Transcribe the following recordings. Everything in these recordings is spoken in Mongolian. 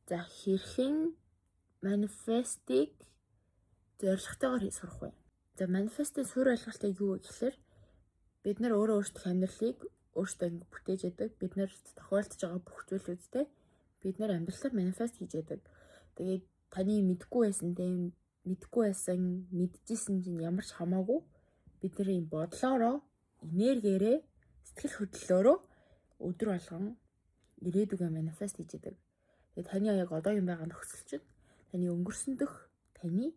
За хэрхэн манифестыг зорилготойгоор сурах вэ? За манифестын суурь ойлголтыг юу вэ гэхээр бид нар өөрөө өөрсдөө амьдралыг өөрсдөө бүтээж яадаг. Бид нар тохиолдож байгаа бүх зүйлүүдтэй бид нар амьдралаар манифест хийж яадаг. Тэгээд таны мэдгүй байсан, мэдчихсэн чинь ямар ч хамаагүй бидний бодлоороо, энергиэрээ, сэтгэл хөдлөлөөрөө өдөр болгон ирээдүгөө манифест хийж яадаг. Тэгээд таны яг одоогийн байгаа нөхцөл чинь таны өнгөрсөн дэх таны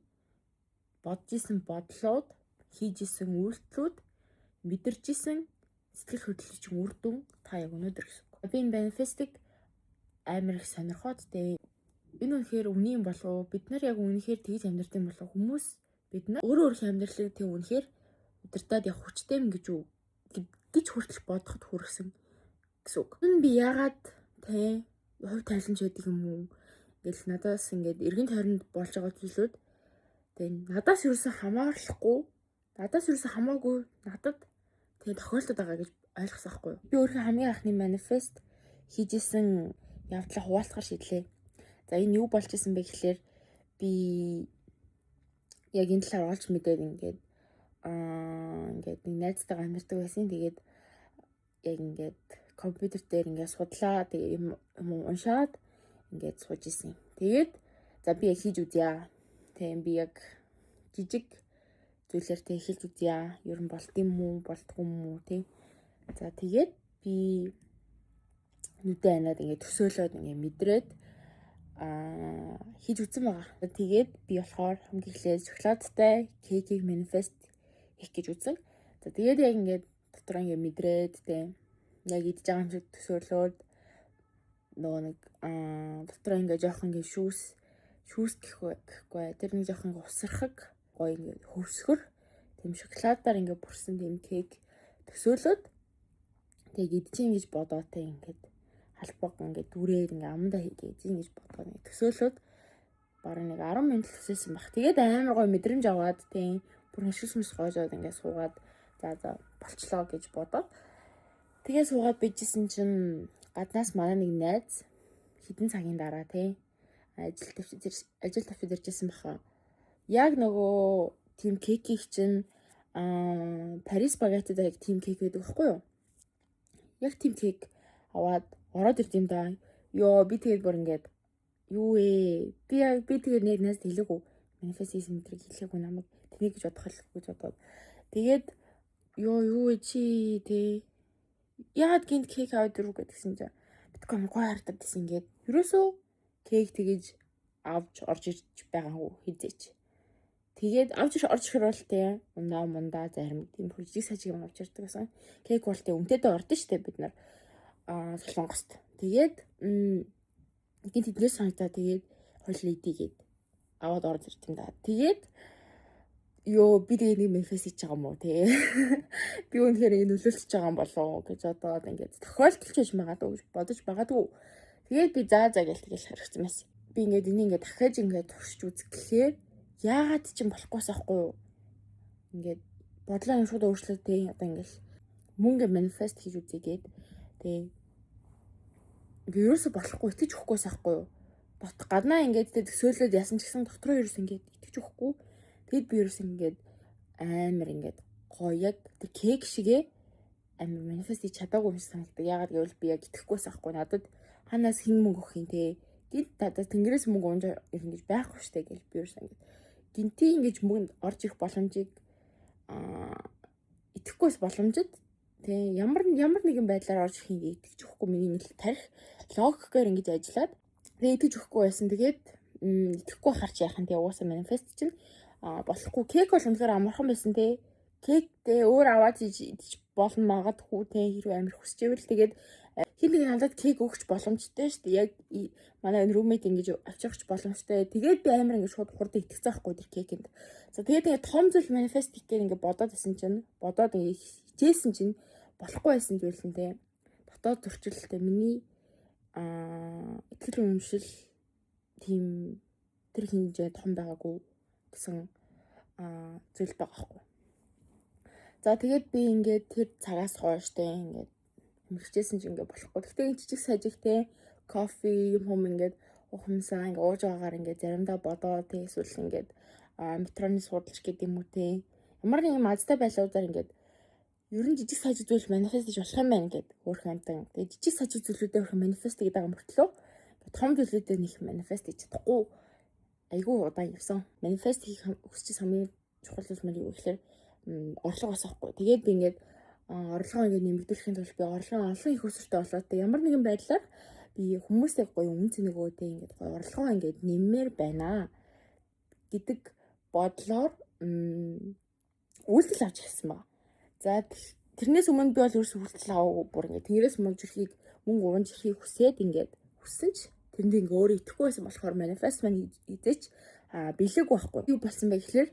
бодож исэн бодлоод, хийж исэн үйлдэлүүд, мэдэрч исэн сэтгэл хөдлөлийн чинь үр дүн та яг өнөөдөр гэсэн. Би энэ манифестыг амар их сонирхоод энэ үнэхээр үнэн болов уу? Бид нар яг үнэхээр тэгж амьдрэх юм болов уу? Хүмүүс бид нар өөрийнхөө амьдралыг тэг үнэхээр удирдаад явах хүчтэй юм гэж хүртэл бодоход хүрсэн гэсэн үг. Энэ би яагаад хувь тайланч байдаг юм уу? Ингээл надаас ингээд эргэн тойронд болж байгаа зүйлүүд надаас юусэн хамаарахгүй, надаас юусэн хамаагүй надад тохиолдод байгаа гэж ойлгосон байхгүй юу? Би өөрийнхөө хамгийн анхны манифест хийжсэн явдлаа хуваалцахаар шийдлээ. За энэ юу болж исэн бэ гэхээр би яг энэ талаар олж мэдээд ингээд нэг найзтайгаа амьдардаг байсан. Тэгээд яг ингээд компьютер дээр ингээд судлаа, тэгээ юм уншаад ингээд сууж исэн. Тэгээд за би яг хийж үзье. Тийм би яг жижиг зүйлээр эхэлж үзье. Ер нь болд юм уу, болдгүй юм уу тийм. За тэгээд би нүдэ анаад ингээд төсөөлөөд ингээд мэдрээд хийж үзсэн байгаа. Тэгээд би болохоор хамгийн эхлээд шоколадтай кейкийг манифест хийх гэж үзсэн. За тэгээд яг ингээд дотроо ингээд мэдрээд тийм яг идэж байгаа юм шиг төсөөлөөд нөгөө нэг дотроо ингээд жоохон ингээд шүүс гэхгүй. Тэр нэг жоохон ингээд усрахаг гоё ингээд хөвсгөр тийм шоколадаар ингээд бүрсэн тийм кейк төсөөлөөд тэгээд идчихин гэж бодоо тийм ингээд халбаг ингээд дүрээр ингээд амандаа хийгээд ингэж бодгоо нэг төсөөлөөд бараг нэг 10 минут төсөөсөн баг. Тэгээд амар гоё мэдрэмж аваад тийм бүр хашгисмс гоожоод ингээд суугаад за болчлоо гэж бодоод тэгээд суугаад bijсэн чинь гаднаас манай нэг найз хэдэн цагийн дараа тийм ажил тавьчихад иржсэн баха. Яг нөгөө тийм кейкийг чинь Парис багатад яг тийм кейк байдаг байхгүй юу? Яг тийм кейк аваад ороод ирд юм да. Йоо би тэгээд бүр ингээд юу ээ? Би тэгээд нэг найзд хэлээгүй. Манифест хийсэн мэдрийг хэлээгүй намайг тэнийг гэж бодоод. Тэгээд юу ээ чи тэ яагаад гинт кейк аваад ирв гэдгсэн чинь битгүй гоё хартад гэсэн ингээд ерөөсөө кейк тэгэж авч орж ирж байгаагүй хизээч. Тэгээд авч орж ирэхэл тэ ундаа зарим тийм хүчиг сажиг юм авч ирдэг гэсэн. Кейк бол тэ өмтөдөө ордон штэ бид нар Солонгост. Тэгээд гинт тэднээс санагдаа тэгээд хойлоо идийгээд аваад орж ирд юм да. Тэгээд би тэгээд нэг манифест хийж байгаа юм уу те. Би үнэхээр ингэ нөлөөлчихөж байгаа юм болов гэж бодоод ингээд тохиолдолч байж магадгүй гэж бодож байгаагүй. Тэгээд би за гэж тэгэл харагцсан байсан. Би ингээд энийг ингээд дахиад ингээд туршиж үзэх гэхээр яагаад ч юм болохгүйс ахгүй юу? Ингээд бодлоо юм шууд өөрчлөлт те одоо ингээд мөнгө манифест хийж үзьегээд те ингээд ерөөсө болохгүй итгэж өгөхгүйс ахгүй юу? Гаднаа ингээд төсөөлөд ясан ч гэсэн дотроо ерөөс ингээд итгэж өгөхгүй. Тэгэд би ерөөс ингээд амар ингээд гоё яг тэр кейк шигээ амар манифест хийж чадаагүй юм шиг санагдав. Яагаад гэвэл би яг итгэхгүйс ахгүй надад ханаас хэн мөнгө өгөх юм те. Гинт надад тэнгэрээс мөнгө унж ирнэ гэж байхгүй штэ гэж би ерөөс ингээд гинти ингэж мөнгөнд орж ирэх боломжийг итгэхгүйс боломжит те ямар нэгэн байдлаар орж ирэх юм итгэж өгөхгүй миний нэг тарих логикээр ингэж ажиллаад тэгээ итгэж өгөхгүй байсан. Тэгээд итгэхгүй харч яах юм те угаасаа манифест чинь болохгүй. Кейк бол үнэхээр амархан байсан те. Кейк те өөр аваад идэж болно магадгүй те хэрвээ амир хүсчээвэл тэгээд хин нэг надад кейк өгч боломжтой шүү дээ. Яг манай румейт ингэж авчирч боломжтой. Тэгээд би амир ингэ шууд хурдан итгэцсэн байхгүй тэр кейкэнд. За тэгээд том зүйл манифест хийхээр ингэ бодоод байсан чинь хичээсэн чинь болохгүй байсан зүйл нь те. Дотоод зөрчилтэй миний итгэл үнэмшил тийм тэр хинжээ том байгаагүй гэсэн зүйл байгаа байхгүй. За тэгээд би ингээд тэр цагаас хойш те ингээд хичээсэн чинь ингээд болохгүй. Гэхдээ энэ жижиг сажиг те кофе юм ингээд ухамсаа ингээ ууж байгаагаар ингээ заримдаа бодоо тэг эсвэл ингээд метроны суудлч гэдэг юм уу те. Ямар нэгэн мазтай байлуудаар ингээд ер нь жижиг сажиг зүйл манифест хийж болох юм байна гэд өөрхөн амтан. Тэгээ жижиг сажиг зүйлүүдээ өөрхөн манифест гэдэг байгаа мөртлөө том зүйлүүдээ нэг манифест хийж чадахгүй айгүй удаан явсан. Манифест хийх хүсч хамгийн чухал зүйл маань юу гэхээр орлого асахгүй. Тэгээд би ингээд орлогоо ингээд нэмэгдүүлэхийн тулд би орлогоо олон их өсөлттэй болоод ямар нэгэн байдлаар би хүмүүстэй гоё үн цэнэгөөтэй ингээд гоё орлогоо ингээд нэммээр байна гэдэг бодлоор үйлдэл авч ирсэн байна. За тэрнээс өмнө би бол ерөөсөө үйлдэл аваагүй бүр ингээд тэнгэрээс мөнгө уунж ирэхийг хүсээд ингээд хүссэн ч тэнд ингээд өөрөө итгэхгүй байсан болохоор манифест маань идэж бэлэг байхгүй. Юу болсон бэ гэхээр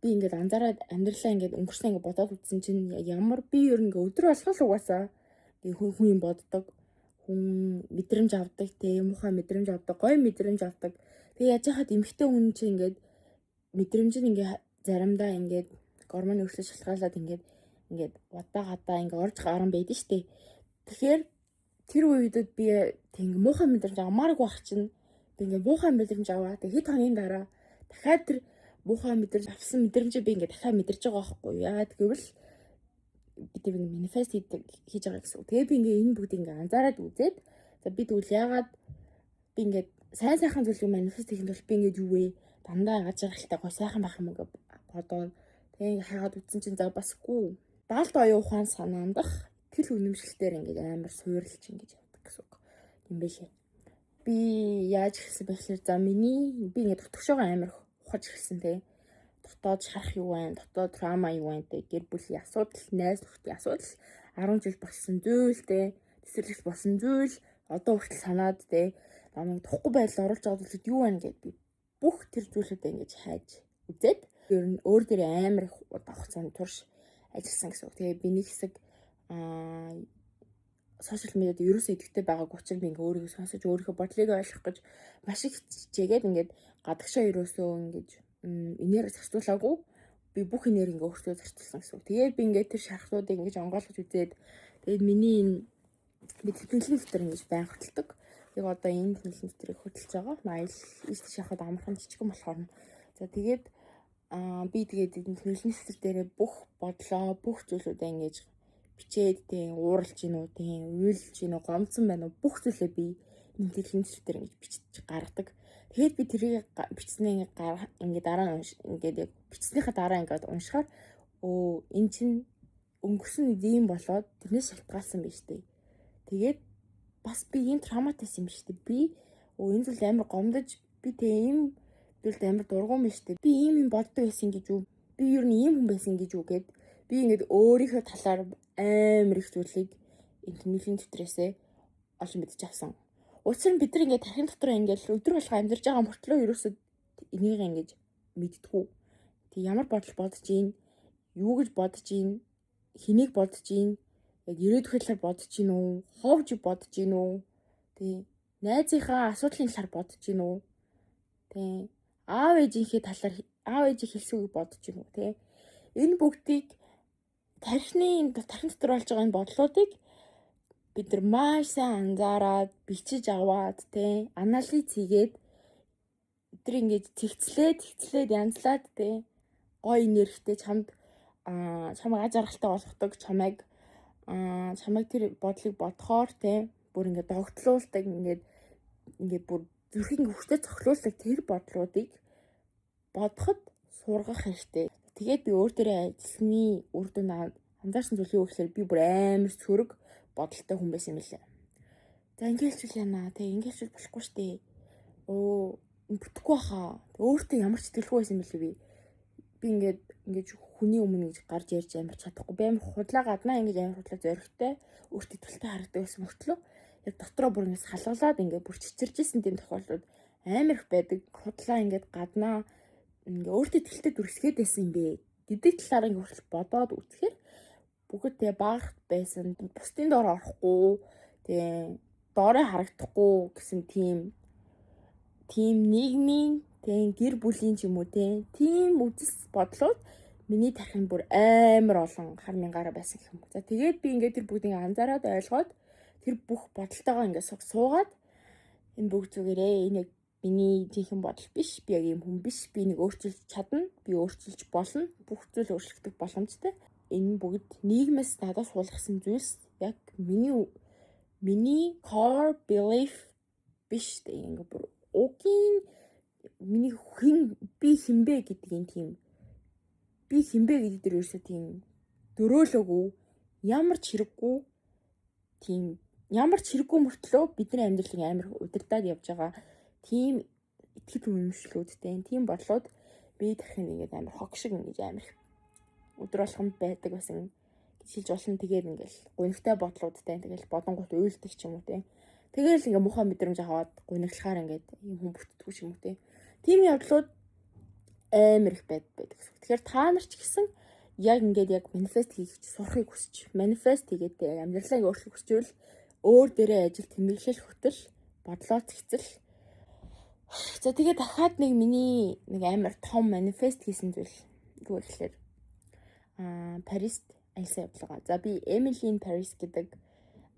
би ингээд анзаараад амьдралаа ингээд өнгөрснөө ингээд бодоод үзсэн чинь ямар би ер нь ингээд өдөр болгон л угаасаа ингээд хүн юм боддог. Хүн мэдрэмж авдаг, тийм муухай мэдрэмж авдаг, гоё мэдрэмж авдаг. Тэгээ яаж яхад эмхтэй хүн чинь ингээд мэдрэмж нь ингээд заримдаа ингээд гормоны өрсөлдөж шалтгаалаад ингээд удаа гадаа ингээд орж гарan байдаг штеп. Тэгэхээр тэр үеүүдэд би тэг муухай мэдрэмж авмааргүй байх чинь би ингээд муухай мэдрэмж аваа. Тэг хэд хоногийн дараа дахиад тэр муухай мэдрэмж авсан мэдрэмжээ би ингээд дахиад мэдэрч байгаа байхгүй юу. Яагаад гэвэл би тэр манифест хийж байгаа гэсэн үг. Тэгээ би ингээд энэ бүгд ингээд анзаараад үзээд за би тэгвэл яагаад би ингээд сайн сайхан зүйлийг манифест хийх нь бол би ингээд юу вэ? Дандаа яаж жаргалтай гоо сайхан байх юм уу гэж бодоод тэгээ хаагаад үзсэн чинь за басгүй. Даалт оюун ухаан санаандах тэл үнэмшилтээр ингээд амар суйрлж ингэж явдаг гэсэн үг юм байлээ. Би яаж хэлсэн бэ гэхээр за би ингээд дутагшаага амар ухаж хэлсэн те. Дотоод шарах юу вэ? Дотоод трама юу вэ? Гэр бүлийн асуудал, найз нөхдийн асуудал, 10 жил болсон зүйл те. Тэсэрлэгт болсон зүйл одоо хүртэл санаад те. Намайг тухгүй байдал оруулж байгаа зүйлүүд юу вэ гэдээ би бүх тэр зүйлүүдээ ингэж хайж үзээд ер нь өөр дээр амар их удаа хугацаанд турш ажилласан гэсэн үг. Тэгээ би нэг хэсэг сошиал медиад ерөөсөө идэвхтэй байгаагүй учраас би ингээ өөрийгөө сонсож өөрийнхөө бодлыг ойлгох гэж маш их хичээгээд ингээд гадагшаа ерөөсөө ингэж энерги зарцуулаагүй би бүх энерги ингээ өөртөө зарцуулсан гэсэн үг. Тэгээд би ингээ тэр шархлуудыг ингэж онгойлгож үзээд тэгээд миний энэ би тэмдэглэлийн фильтр ингэж байн хөтэлдэг. Яг одоо энэ тэмдэглэлийн фильтрийг хөтэлж байгаа. Айл ийш шахаад амархан жижигэн болохоор. За тэгээд би тэгээд энэ тэмдэглэлийн фильтр дээрээ бүх бодлоо, бүх зүйлүүдээ ингэж бичээд тийм ууралж гинүү, тийм уйлж гинүү, гомдсон байна уу бүх зүйлээ би тэмдэглэлийн фильтр ингэж бичиж гаргадаг. Тэгээд би тэрийг бичснээ ингээд дараа нь ингээд яг бичснийхаа дараа ингээд уншихаар энэ чинь өнгөрсөн үеийн болоод тэрнээс шалтгаалсан биз дээ. Тэгээд бас би энэ травматайсан юм биш үү? Би энэ зүйл амар гомдож би тийм зүйлд амар дургуун биш үү? Би ийм юм боддог байсан гэж үү? Би ер нь ийм хүн байсан гэж үү гэд би ингээд өөрийнхөө талаар амар их зүйлийг энэ тэмдэглэлийн дотрээсээ олж мэдчих авсан. Учир нь бид нар ингээд тархин дотор ингээд өдөр болго амьдарч байгаа мөртлөө ерөөсөө энийг ингээд мэдтгүү. Тэг ямар бодол бодож ийн, юу гэж бодож ийн, хэнийг бодож ийн, яг ирээдүйн талаар бодож ийн үү, ховж бодож ийн үү, тэг найзынхаа асуудлын талаар бодож ийн үү, тэг аав ээжийнхээ талаар аав ээжийн хэлсүүгийг бодож ийн үү, тэг энэ бүгдийг тархин дотор болж байгаа энэ бодлуудыг бид нар маш сайн анзаараад бичиж аваад тий анализ хийгээд өдөр ингэж тэгцлээд янзлаад тий гоё энергитэй чамайг аз жаргалтай болгодог чамайг тэр бодлыг бодохоор тий бүр ингэ догтлуулдаг ингэ бүр зүрхийг хөвчтэй цохлуулдаг тэр бодлуудыг бодоход сургах хэрэгтэй. Тэгээд би өөр дээрээ ажилласны үр дүн анзаарсан зүйл юу гэхээр би бүр амар сөрөг бодолтой хүн байсан юм билээ. За ингээчүүл яана. Тэг ингээчүүл болохгүй штэ. Бүтэхгүй хаа. Өөртөө ямар ч тэтгэлгүй байсан юм билээ би. Би ингэж хүний өмнө ингэж гарч ярьж амар чадахгүй. Би амар худлаа гаднаа ингэж амар худлаа зоригтой, өөртөө итгэлтэй харагддаг байсан мөртлөө яг дотроо бүр ингэж салгалаад ингэ бүр чичиржсэн тийм тохиолдлууд амар их байдаг. Худлаа ингэж гаднаа ингээ өөртөө итгэлтэй дүрсгээд байсан юм бэ гэдэг талаар ингээ хүртэл бодоод үзэхээр бүгд тэгээ баагт байсан бусдын доор орохгүй тэгээ доороо харагдахгүй гэсэн тийм нийгмийн тэгээ гэр бүлийн ч юм уу тийм үзэс бодлууд миний тархинд бүр амар олон хар мянгаараа байсан гэх юм. За тэгээд би ингээ тэр бүгдийг анзаараад ойлгоод тэр бүх бодолтойгоо ингээ суугаад Энэ бүгд зүгээрээ энэ яг миний жинхэнэ бодол биш. Би яг юм хүн биш. Би нэг өөрчилж чадна. Би өөрчилж болно. Бүх зүйл өөрчлөгдөх боломжтой. Энэ бүгд нийгмээс надад суулгасан зүйлс яг миний core belief биш дээ. Ингээ бүр угийн миний би хинбэ гэдгийн тийм би хинбэ гэдэг дээр ерөөсөө тийм дөрөөлөөгүй ямар ч хэрэггүй тийм ямар ч хэрэггүй мөртлөө бидний амьдралыг амар удирдаад явж байгаа тийм итгэл үнэмшлүүдтэй тийм бодлоод би тархинд ингээд амар хог шиг ингэж амар өдөр болгон байдаг байсан гэж хэлж болно. Тэгээд ингээл гунигтай бодлуудтай тэгэл бодонгууд уйлдаг ч юм уу те. Тэгэл ингээ муухай мэдрэмж аваад гуниглахаар ингээд юм хүн бүтдэггүй ч юм уу те. Тийм явдлууд амар их байдаг гэсэн. Тэгэхээр та нар ч гэсэн яг ингээд яг манифест хийж сурахыг хүсч манифест хийгээд яг амьдралаа өөрчлөх хүсвэл өөр дээрээ ажил тэмдэглэл хөтөл бодлоо зэгцэл. За тэгээд дахиад нэг миний нэг амар том манифест хийсэн зүйл юу гэхээр Парист аялсан явдлага. За би Emily in Paris гэдэг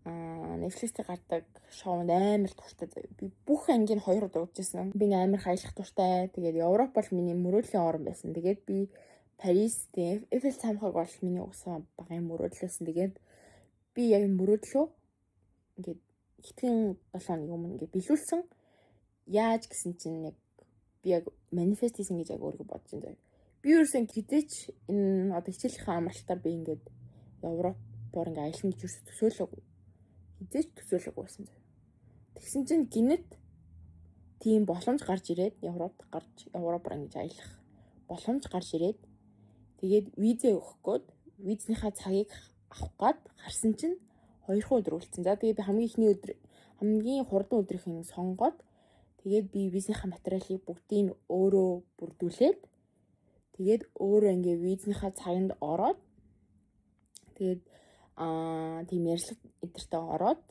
Netflix-ээр гардаг шоунд амар дуртай. Би бүх ангийн 2 удаа үзсэн. Би амар хаялах дуртай. Тэгээд Европ бол миний мөрөөдлийн орн байсан. Тэгээд би Парис дээр Eiffel цамхаг бол миний угсаа багын мөрөөдлөөсөн. Тэгээд би яг мөрөөдлөө ингээд хэдхэн 7 хоногийн өмнө ингээд билүүлсэн. Яаж гэсэн чинь яг би яг манифест хийсэн гэж яг өөрийгөө бодож байна. Би ерөөсөн хизээч энэ одоо хичээлийнхаа амралтаар би ингээд Европоор ингээд аялна гэж төсөөлөөгүй. Хизээч төсөөлөөгүй байсан. Тэгсэн чинь гинэт тийм боломж гарч ирээд Европоор ингэж аялах боломж гарч ирээд тэгээд визээ өгөх гээд визнийхаа цагийг авах гээд гарсан чинь 2 өдөр үлдсэн. За тэгээд би хамгийн хурдан өдрийн сонгоод тэгээд би визнийхаа материалыг бүгдийг өөрөө бүрдүүлээд тэгээд өөрөө ингээ визнийхаа цаганд ороод тэгээд тийм ярьцлага эдэртээ ороод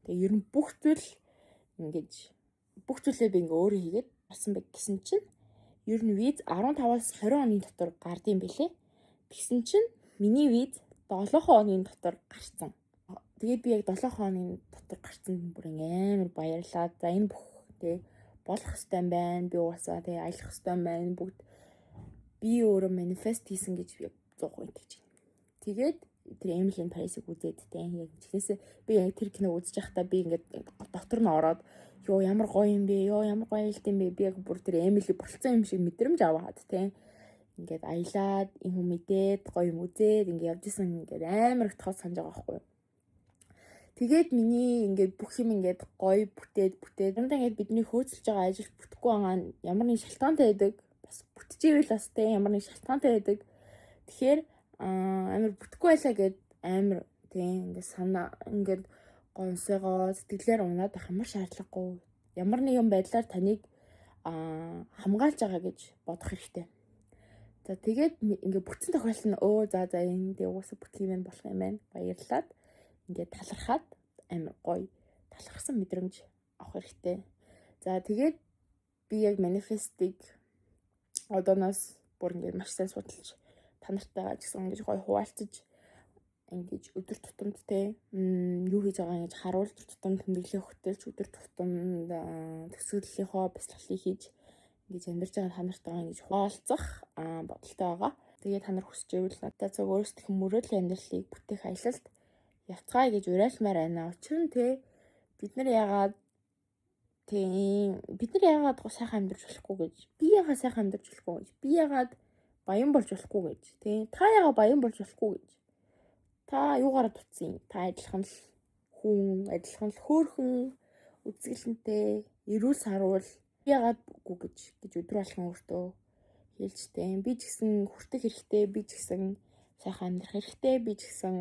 тэгээд ер нь бүх зүйлээ би ингээ өөрөө хийгээд болсон байх гэсэн чинь ер нь виз 15-аас 20 хоногийн дотор гардыг бэлээ. Тэгсэн чинь миний виз 7 хоногийн дотор гарсан. Тэгээд би яг 7 хоногийн дотор гарсан бүр амар баярлаа. За энэ бүх тий болох ёстой юм байна. Би уусаа тий аялах ёстой юм байна. Бүгд би өөрөө манифест хийсэн гэж би 100% итгэж байна. Тэгээд тэр Emily in Paris-ыг үзээд тий яг тэгнээсээ би яг тэр киног үзэж байхдаа би ингээд дотор нь ороод ёо ямар гоё юм бэ? Ёо ямар гоё аялт юм бэ? Би яг бүр тэр Emily болцсон юм шиг мэдрэмж аваад тий ингээд аялаад юм мэдээд гоё юм үзээд ингээд явж исэн ингээд амар их тоо санаж байгаа байхгүй юу? Тэгээд миний ингээд бүх юм ингээд гоё бүтээд дандаа ингээд бидний хөөцөлж байгаа ажил бүтэхгүй байгаа нь ямар нэг шалтгаантай байдаг. Бас бүтчихвэл бас тэ ямар нэг шалтгаантай байдаг. Тэгэхээр амар бүтэхгүй байлаа гэд амар тийм ингээд санаа ингээд гонсоогоо сэтгэлээр унаад байх ямар шаардлагагүй. Ямар нэгэн байдлаар таныг хамгаалж байгаа гэж бодох хэрэгтэй. За тэгээд ингээд бүтсэн тохиолдол нь за энэ дэ уусаа бүтгэх юм болох юм байна. Баярлалаа. Ингээд талархаад амар гоё талархсан мэдрэмж авах хэрэгтэй. За тэгээд би яг манифестыг одооноос бүр ингээд маш сайн судалж та нартайгаа ч гэсэн ингэж гоё хуваалцаж ингэж өдөр тутамд те юу хийж байгаа ингэж харуулж өдөр тутамд тэмдэглээ хөтөлж өдөр тутамд төсөөллийнхоо бясалгалыг хийж ингэж амьдарч байгаа та нартайгаа ингэж хуваалцах бодолтой байгаа. Тэгээд та нар хүсэж байвал надад зөв өөрсдийнх мөрөөдлийн амьдралыг бүтээх аялалд яцгаая гэж уриалмаар байна. Учир нь бид нар яагаад сайхан амьдарч болохгүй гэж би яагаад сайхан амьдарч болохгүй гэж би яагаад баян болж болохгүй гэж та яагаад баян болж болохгүй гэж та юугаараа дутсан юм? Та адилхан л хөөрхөн үзэсгэлэнтэй эрүүл сарвал яагаад үгүй гэж өдөр болгон өөртөө хэлжтэй. Би ч гэсэн хүртэх хэрэгтэй, би ч гэсэн сайхан амьдрах хэрэгтэй, би ч гэсэн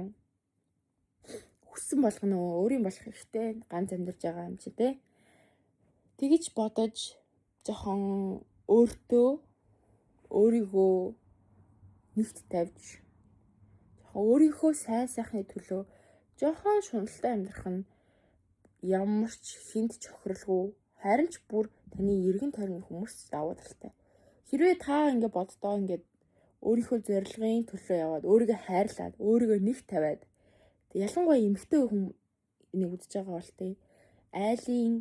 хүссэн болгоно өөрийн болох хэрэгтэй. Ганц амьдарч байгаа юм чи тэ. Тэгэж бодож жоохон өөрийгөө нэгт тавьж өөрийнхөө сайхны төлөө жоохон шуналтай амьдрах нь ямар ч хүнд чохирлгүй харин ч бүр таны эргэн тойрны хүмүүс давуу талтай. Хэрвээ та ингэ боддоо ингээд өөрийнхөө зорилгын төлөө яваад өөрийгөө хайрлаад өөрийгөө нэг тавиад ялангуяа эмэгтэй хүн энийг үзэж байгаа бол айлын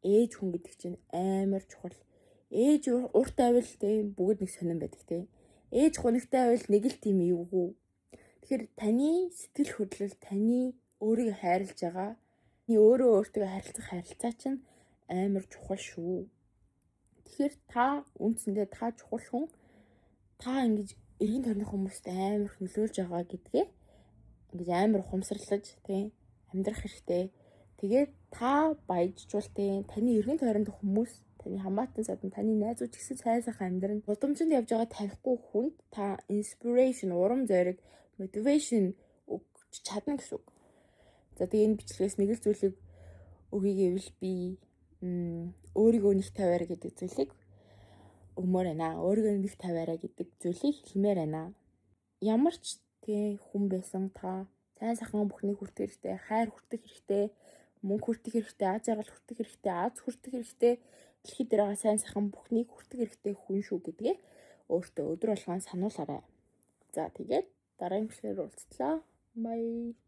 ээж хүн гэдэг чинь амар чухал. Ээж урт байвал тийм бүгд нэг сонирн байдаг тийм. Ээж гонигтай байвал нэг л тийм эвгүй. Тэгэхээр таны сэтгэл хөдлөл, таны өөрийгөө хайрлаж байгаа, өөрөө өөртөө харилцах харилцаа чинь амар чухал шүү. Тэгэхээр та үндсэндээ та чухал хүн, та ингэж эргэн тойрны хүмүүст амар нөлөөлж байгаа гэдгээ ингэж амар ухамсарлаж тийм амьдрах хэрэгтэй. Тэгээд та баяжчвал тийм таны эргэн тойронд хүмүүс, таны хамаатан садан, таны найзууд ч гэсэн сайн сайхан амьдран. Гудамжинд явж байгаа танихгүй хүнд та inspiration, урам зориг, motivation өгч чадна гэсэн үг. За тэгээ энэ бичлэгээс нэг л зүйлийг өгье гэвэл би өөрийгөө нэг тавиараа гэдэг зүйлийг өгмөр байна. Өөрийгөө нэг тавиараа гэдэг зүйлийг хэлмээр байна. Ямар ч тийм хүн байсан та сайн сайхан бүхнийг хүртэх хэрэгтэй, хайр хүртэх хэрэгтэй, мөнгө хүртэх хэрэгтэй, аз жаргал хүртэх хэрэгтэй, аз хүртэх хэрэгтэй, дэлхийд дээр байгаа сайн сайхан бүхнийг хүртэх хэрэгтэй хүн шүү гэдгээ өөртөө өдөр болгон сануулаарай. За тэгээд дараагийн бичлэгээр уулзлаа. Bye.